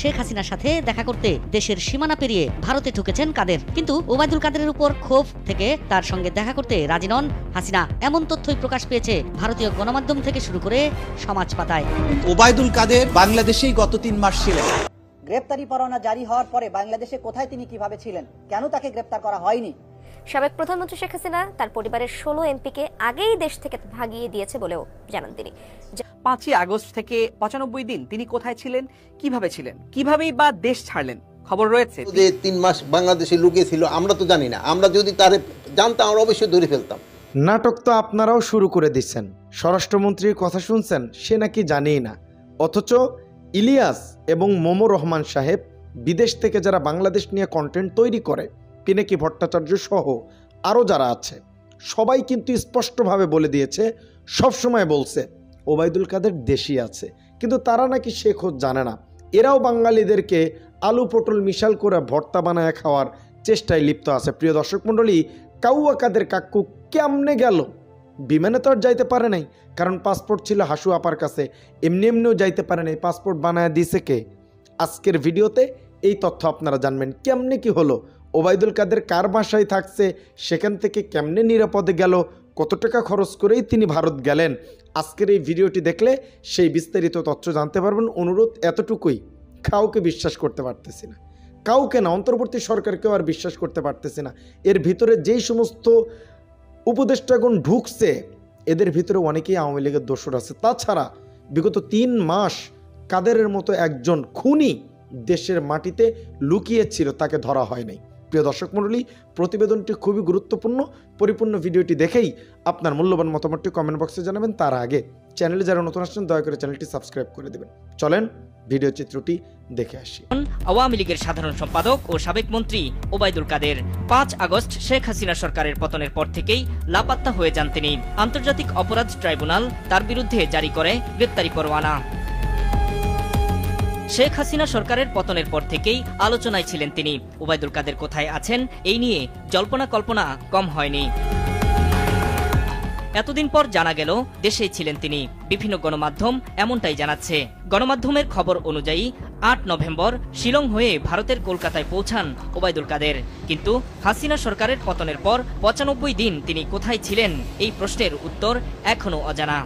শেখ হাসিনার সাথে দেখা করতে দেশের সীমানা পেরিয়ে ভারতে ঢুকেছেন কাদের, কিন্তু ওবায়দুল কাদেরের উপর ক্ষোভ থেকে তার সঙ্গে দেখা করতে রাজি নন হাসিনা। এমন তথ্যই প্রকাশ পেয়েছে ভারতীয় গণমাধ্যম থেকে শুরু করে সমাজ পাতায়। ওবায়দুল কাদের বাংলাদেশেই গত 3 মাস ছিলেন। গ্রেপ্তারি পরোয়ানা জারি হওয়ার পরে বাংলাদেশে কোথায় তিনি কিভাবে ছিলেন, কেন তাকে গ্রেপ্তার করা হয়নি? সাবেক প্রধানমন্ত্রী শেখ হাসিনা তার পরিবারের 16 এমপিকে আগেই দেশ থেকে ভাগিয়ে দিয়েছে বলেও জানান তিনি। 5ই আগস্ট থেকে 95 দিন তিনি কোথায় ছিলেন, কিভাবে ছিলেন, কিভাবেই বা দেশ ছাড়লেন, খবর রয়েছে। যে 3 মাস বাংলাদেশে লুকিয়ে ছিল আমরা তো জানি না, আমরা যদি তারে জানতাম আমরা অবশ্যই ধরে ফেলতাম। নাটক তো আপনারাও শুরু করে দিচ্ছেন। স্বরাষ্ট্রমন্ত্রীর কথা শুনছেন, সে নাকি জানেই না, অথচ ইলিয়াস এবং মোমো রহমান সাহেব বিদেশ থেকে যারা বাংলাদেশ নিয়ে কন্টেন্ট তৈরি করে, পিনাকি ভট্টাচার্য সহ আরও যারা আছে, সবাই কিন্তু স্পষ্টভাবে বলে দিয়েছে, সবসময় বলছে ওবায়দুল কাদের দেশই আছে, কিন্তু তারা নাকি সে খোঁজ জানে না। এরাও বাঙালিদেরকে আলু পটল মিশাল করে ভর্তা বানায় খাওয়ার চেষ্টায় লিপ্ত আছে। প্রিয় দর্শক মণ্ডলী, কাউয়া কাদের কাকু কেমনে গেল? বিমানে তো আর যাইতে পারে নাই, কারণ পাসপোর্ট ছিল হাসু আপার কাছে। এমনিও যাইতে পারে নাই, পাসপোর্ট বানায় দিছে কে? আজকের ভিডিওতে এই তথ্য আপনারা জানবেন। কেমনে কি হলো, ওবায়দুল কাদের কার বাসায় থাকছে, সেখান থেকে কেমনে নিরাপদে গেল, কত টাকা খরচ করেই তিনি ভারত গেলেন, আজকের এই ভিডিওটি দেখলে সেই বিস্তারিত তথ্য জানতে পারবেন। অনুরোধ এতটুকুই, কাউকে বিশ্বাস করতে পারতেছি না, কাউকে না, অন্তর্বর্তী সরকারকেও আর বিশ্বাস করতে পারতেছি না। এর ভিতরে যেই সমস্ত উপদেষ্টাগণ ঢুকছে, এদের ভিতরে অনেকেই আওয়ামী লীগের দোসর আছে। তাছাড়া বিগত 3 মাস কাদেরের মতো একজন খুনি দেশের মাটিতে লুকিয়েছিল, তাকে ধরা হয় নাই। প্রিয় দর্শক মণ্ডলী, প্রতিবেদনটি খুবই গুরুত্বপূর্ণ। পরিপূর্ণ ভিডিওটি দেখেই আপনার মূল্যবান মতামতটি কমেন্ট বক্সে জানাবেন। তার আগে চ্যানেলে যারা নতুন আসছেন দয়া করে চ্যানেলটি সাবস্ক্রাইব করে দেবেন। চলেন ভিডিও চিত্রটি দেখে আসি। আওয়ামী লীগের সাধারণ সম্পাদক ও সাবেক মন্ত্রী ওবায়দুল কাদের 5 আগস্ট শেখ হাসিনা সরকারের পতনের পর থেকেই লাপাত্তা হয়ে যান তিনি। আন্তর্জাতিক অপরাধ ট্রাইব্যুনাল তার বিরুদ্ধে জারি করে গ্রেপ্তারি পরোয়ানা। শেখ হাসিনা সরকারের পতনের পর থেকেই আলোচনায় ছিলেন তিনি। ওবায়দুল কাদের কোথায় আছেন, এই নিয়ে জল্পনা কল্পনা কম হয়নি। এতদিন পর জানা গেল দেশেই ছিলেন তিনি। বিভিন্ন গণমাধ্যম এমনটাই জানাচ্ছে। গণমাধ্যমের খবর অনুযায়ী 8 নভেম্বর শিলং হয়ে ভারতের কলকাতায় পৌঁছান ওবায়দুল কাদের। কিন্তু হাসিনা সরকারের পতনের পর 95 দিন তিনি কোথায় ছিলেন, এই প্রশ্নের উত্তর এখনো অজানা।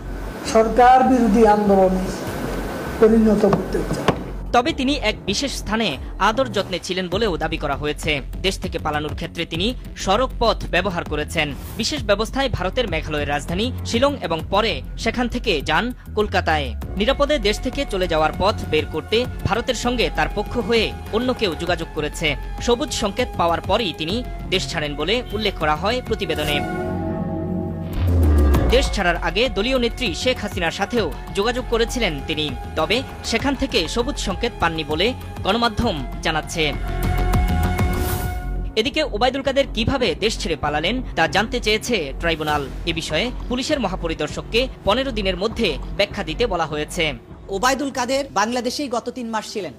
সরকার বিরোধী আন্দোলন পরিণত করতে চায়। তবে তিনি এক বিশেষ স্থানে আদর যত্নে ছিলেন বলেও দাবি করা হয়েছে। দেশ থেকে পালানোর ক্ষেত্রে তিনি সড়ক পথ ব্যবহার করেছেন। বিশেষ ব্যবস্থায় ভারতের মেঘালয়ের রাজধানী শিলং এবং পরে সেখান থেকে যান কলকাতায়। নিরাপদে দেশ থেকে চলে যাওয়ার পথ বের করতে ভারতের সঙ্গে তার পক্ষ হয়ে অন্য কেউ যোগাযোগ করেছে। সবুজ সংকেত পাওয়ার পরই তিনি দেশ ছাড়েন বলে উল্লেখ করা হয় প্রতিবেদনে। দেশ ছাড়ার আগে দলীয় নেত্রী শেখ হাসিনার সাথেও যোগাযোগ করেছিলেন তিনি, তবে সেখান থেকে সবুজ সংকেত পাননি বলে গণমাধ্যম জানাচ্ছে। এদিকে ওবায়দুল কাদের কিভাবে দেশ ছেড়ে পালালেন তা জানতে চেয়েছে ট্রাইব্যুনাল। এ বিষয়ে পুলিশের মহাপরিদর্শককে 15 দিনের মধ্যে ব্যাখ্যা দিতে বলা হয়েছে। ওবায়দুল কাদের বাংলাদেশেই গত 3 মাস ছিলেন।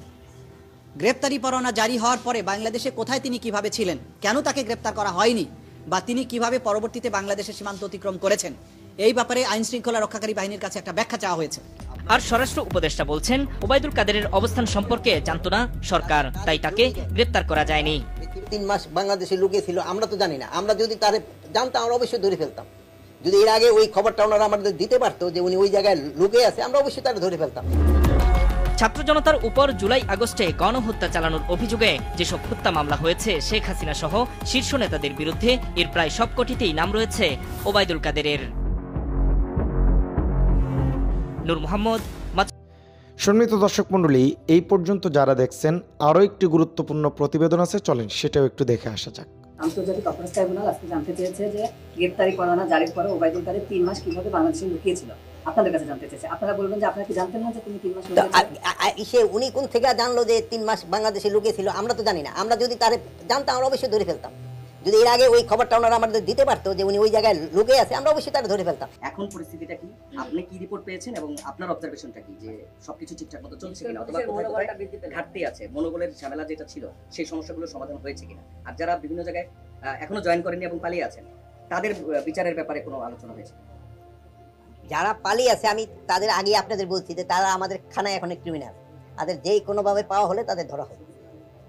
গ্রেপ্তারি পরোয়ানা জারি হওয়ার পরে বাংলাদেশে কোথায় তিনি কিভাবে ছিলেন, কেন তাকে গ্রেপ্তার করা হয়নি, বা তিনি কিভাবে পরবর্তীতে বাংলাদেশের সীমান্ত অতিক্রম করেছেন, এই ব্যাপারে আইন শৃঙ্খলা রক্ষাকারী বাহিনীর কাছে একটা ব্যাখ্যা চাওয়া হয়েছে। আর স্বরাষ্ট্র উপদেষ্টা বলছেন ওবায়দুল কাদেরের অবস্থান সম্পর্কে জানতো না সরকার, তাই তাকে গ্রেপ্তার করা যায়নি। 3 মাস বাংলাদেশে লুকিয়ে ছিল আমরা তো জানি না, আমরা যদি তারে জানতাম আমরা অবশ্যই ধরে ফেলতাম। যদি এর আগে ওই খবরটা ওনারা আমাদের দিতে পারতো যে উনি ওই জায়গায় লুকিয়ে আছে, আমরা অবশ্যই তারে ধরে ফেলতাম। ছাত্র জনতার উপর জুলাই আগস্টে গণহত্যা চালানোর অভিযোগে যেসব হত্যা মামলা হয়েছে শেখ হাসিনা সহ শীর্ষ নেতাদের বিরুদ্ধে, এর প্রায় সবকটিতেই নাম রয়েছে ওবায়দুল কাদেরের। নূর মোহাম্মদ। সম্মানিত দর্শক মণ্ডলী, এই পর্যন্ত যারা দেখছেন, আরও একটি গুরুত্বপূর্ণ প্রতিবেদন আছে, চলেন সেটাও একটু দেখে আসা যাক। আন্তর্জাতিক অপরাধ ট্রাইব্যুনাল আজকে জানতে চেয়েছে যে গ্রেপ্তারি পরোয়ানা জারির পরে ওবায়দুল কাদের 3 মাস কিভাবে বাংলাদেশে লুকিয়েছিল। আপনাদের কাছে জানতে চেয়েছে, আপনারা বলবেন যে আপনারা কি জানতেন না যে তিনি 3 মাস লুকিয়েছিল? উনি কোন থেকে জানলো যে 3 মাস বাংলাদেশে লুকিয়েছিল? আমরা তো জানি না, আমরা যদি তারে জানতাম আমরা অবশ্যই ধরে ফেলতাম। যদি এর আগে ওই খবরটা ওনারা আমাদের দিতে পারতো যে উনি ওই জায়গায় লুকিয়ে আছে, আমরা অবশ্যই তারে ধরে ফেলতাম। এখন পরিস্থিতিটা কি, আপনি কি রিপোর্ট পেয়েছেন এবং আপনার অবজারভেশনটা কি, যে সবকিছু ঠিকঠাক মতো চলছে কিনা, অথবা ঘাটতি আছে, মনোবলের ঝামেলা যেটা ছিল সেই সমস্যাগুলো সমাধান হয়েছে কিনা, আর যারা বিভিন্ন জায়গায় এখনো জয়েন করেনি এবং পালিয়ে আছেন তাদের বিচারের ব্যাপারে কোনো আলোচনা হয়েছে? যারা পালিয়ে আছে আমি তাদের আগে আপনাদের বলছি যে তারা আমাদের খানায় এখন ক্রিমিনাল, তাদের যেই কোনোভাবে পাওয়া হলে তাদের ধরা হবে।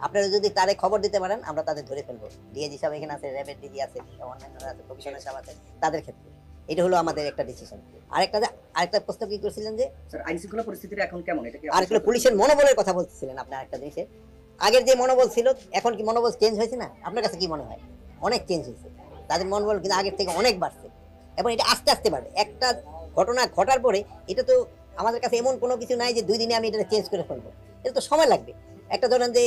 আপনারা যদি তারে খবর দিতে পারেন আমরা তাদের ধরে ফেলবো। ডিএজি সাহেব এখানে আছে, র্যাবের ডিজি আছে, অন্যান্যরা আছে, কমিশনার সাহেব আছে, তাদের ক্ষেত্রে এটা হলো আমাদের একটা ডিসিশন। আরেকটা প্রশ্ন কি করছিলেন যে স্যার আইন শৃঙ্খলা পরিস্থিতিটা এখন কেমন, এটা কি আরেকটা পুলিশের মনোবলের কথা বলছিলেন আপনি। আরেকটা জিনিসের আগের যে মনোবল ছিল এখন কি মনোবল চেঞ্জ হয়েছে না? আপনার কাছে কি মনে হয়? অনেক চেঞ্জ হয়েছে, তাদের মনোবল কিন্তু আগের থেকে অনেক বাড়ছে এবং এটা আস্তে আস্তে বাড়বে। একটা ঘটনা ঘটার পরে এটা তো আমাদের কাছে এমন কোনো কিছু নাই যে 2 দিনে আমি এটা চেঞ্জ করে ফেলবো, এটা তো সময় লাগবে। একটা ধরেন যে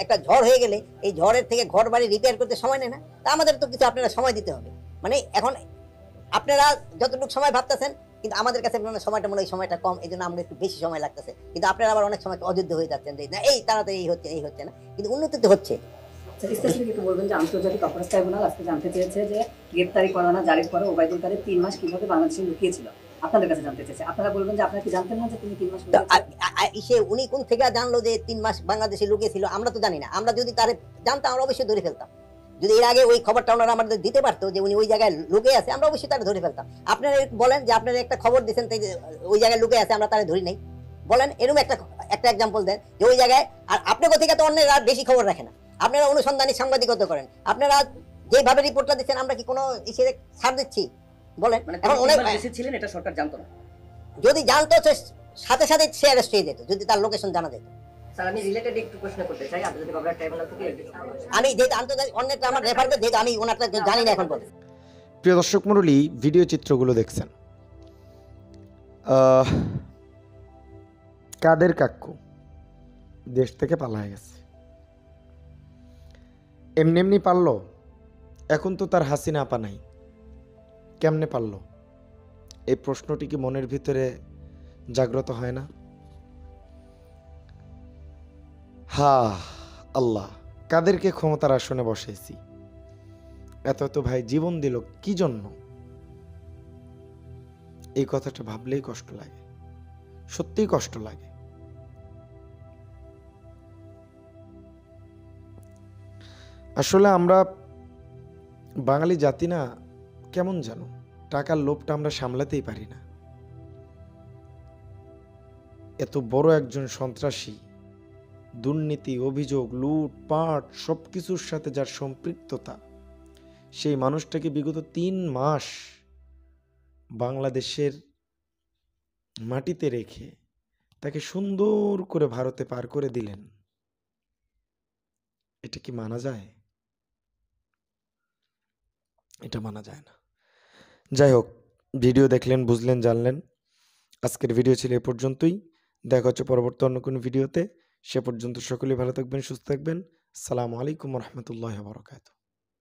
একটা ঝড় হয়ে গেলে এই ঝড়ের থেকে ঘর বাড়ি রিপেয়ার করতে সময় নেয় না, তা আমাদের তো কিছু আপনারা সময় দিতে হবে। মানে এখন আপনারা যতটুকু সময় ভাবতেছেন কিন্তু আমাদের কাছে সময়টা মনে হয় সময়টা কম, এই জন্য আমরা একটু বেশি সময় লাগতেছে। কিন্তু আপনারা আবার অনেক সময় অযোগ্য হয়ে যাচ্ছেন যে না এই তাড়াতাড়ি এই হচ্ছে না, কিন্তু উন্নতি তো হচ্ছে। স্পেসিফিক একটু বলবেন যে আন্তর্জাতিক অপরাধ ট্রাইব্যুনাল আজকে জানতে চেয়েছে যে গ্রেপ্তারি পরোয়ানা জারির পরে ওবায়দুল কাদের 3 মাস কিভাবে বাংলাদেশে লুকিয়েছিল, আপনাদের কাছে জানতে চেয়েছে। আপনারা বলবেন যে আপনারা কি জানতেন না যে তিনি 3 মাস উনি কোন থেকে জানলো যে 3 মাস বাংলাদেশে লুকিয়েছিল? আমরা তো জানি না। আমরা যদি তারে জানতাম আমরা অবশ্যই ধরে ফেলতাম। যদি এর আগে ওই খবরটা ওনারা আমাদের দিতে পারতো যে উনি ওই জায়গায় লুকিয়ে আছে, আমরা অবশ্যই তারা ধরে ফেলতাম। আপনারা বলেন যে আপনারা একটা খবর দিয়েছেন ওই জায়গায় লুকিয়ে আছে, আমরা তারা ধরি নাই, বলেন এরকম একটা এক্সাম্পল দেন যে ওই জায়গায়। আর আপনি কোথেকে তো অন্যের আর বেশি খবর রাখে না, আপনারা অনুসন্ধানী সাংবাদিকতা করেন। আপনারা যেভাবে রিপোর্টটা দিচ্ছেন আমরা কি কোনো ইসে ছাড় দিচ্ছি? বলেন। এখন অনেক বেশি ছিলেন, এটা সরকার জানতো না। যদি জানতো সাথে সাথে সে অ্যারেস্ট হয়ে যেত, যদি তার লোকেশন জানা যেত। স্যার আমি রিলেটেড একটু প্রশ্ন করতে চাই, আন্তর্জাতিক অপরাধ ট্রাইব্যুনাল থেকে আমি যেহেতু আন্তর্জাতিক অন্যটা আমার রেফার করে যেহেতু আমি ওনারটা জানি না এখন পর্যন্ত। প্রিয় দর্শক মণ্ডলী, ভিডিও চিত্রগুলো দেখছেন, কাদের কাক্কু দেশ থেকে পালায় গেছে। এমনি এমনি পারলো? এখন তো তার হাসিনা আপা নাই, কেমনে পারলো? এই প্রশ্নটি কি মনের ভিতরে জাগ্রত হয় না? হা আল্লাহ, কাদেরকে ক্ষমতার আসনে বসেছি, এত ভাই জীবন দিল কি জন্য? এই কথাটা ভাবলেই কষ্ট লাগে, সত্যিই কষ্ট লাগে। আসলে আমরা বাঙালি জাতি না, কেমন জানো, টাকার লোভটা আমরা সামলাতেই পারি না। এত বড় একজন সন্ত্রাসী, দুর্নীতি, অভিযোগ, লুটপাট সবকিছুর সাথে যার সম্পৃক্ততা, সেই মানুষটাকে বিগত 3 মাস বাংলাদেশের মাটিতে রেখে তাকে সুন্দর করে ভারতে পার করে দিলেন। এটা কি মানা যায়? এটা মানা যায় না। যাই হোক, ভিডিও দেখলেন, বুঝলেন, জানলেন। আজকের ভিডিও ছিল এ পর্যন্তই। দেখা হচ্ছে পরবর্তী অন্য কোনো ভিডিওতে। সে পর্যন্ত সকলেই ভালো থাকবেন, সুস্থ থাকবেন। আসসালামু আলাইকুম ওয়া রাহমাতুল্লাহি ওয়া বারাকাতুহু।